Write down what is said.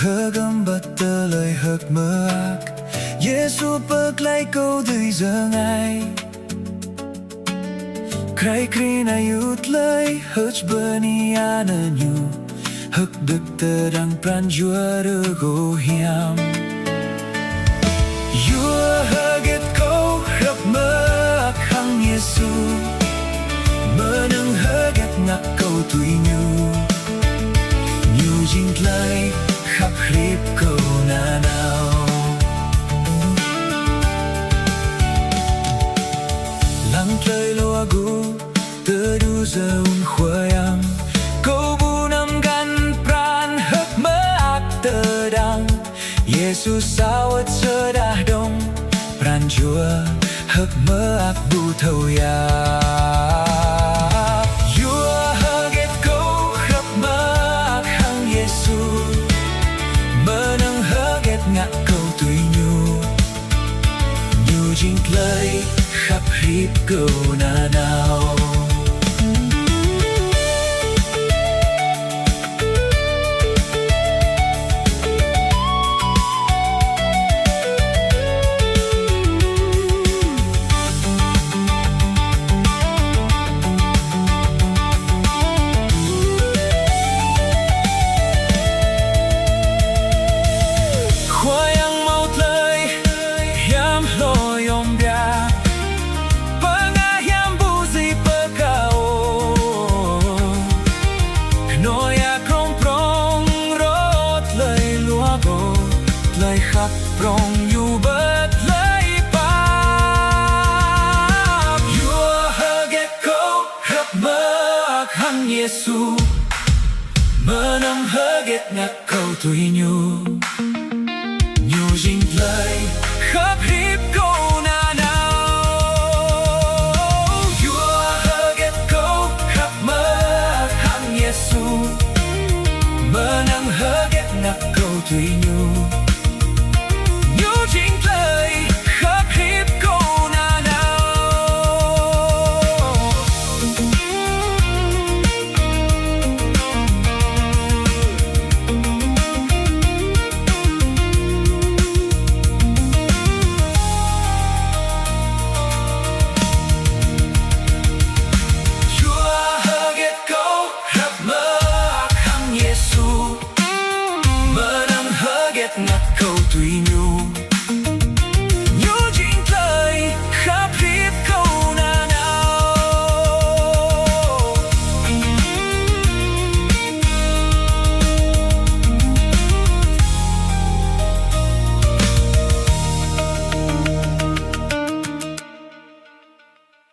Hagam battalai hak meak Yesu peklai kau dui zangai Krai krin ayut lai hach banianan yu Hak dek terang pranjua rego hiam YUA HuyGET kau hak meak hang Yesu Menang HuyGET ngak kau tui nyu Nyu jing lai khắp rip câu na nào lắng lời lo agu tơ du giờ khoyam câu bu nam gan pran hấp mơ ác tơ đăng Yesu sao ất sơ đa đông pran chua hấp mơ ác bu thâu ya YUA HuyGET câu hấp mơ ác hang Yesu Menang HuyGET ngak kau tui nyu Nyu jing lai khắp rip câu na nào khắp rong yu bớt lấy bắp YUA HuyGET kau hấp mơ ác hang Yesu Menang HuyGET ngak kau tui nyu Nyu jing lai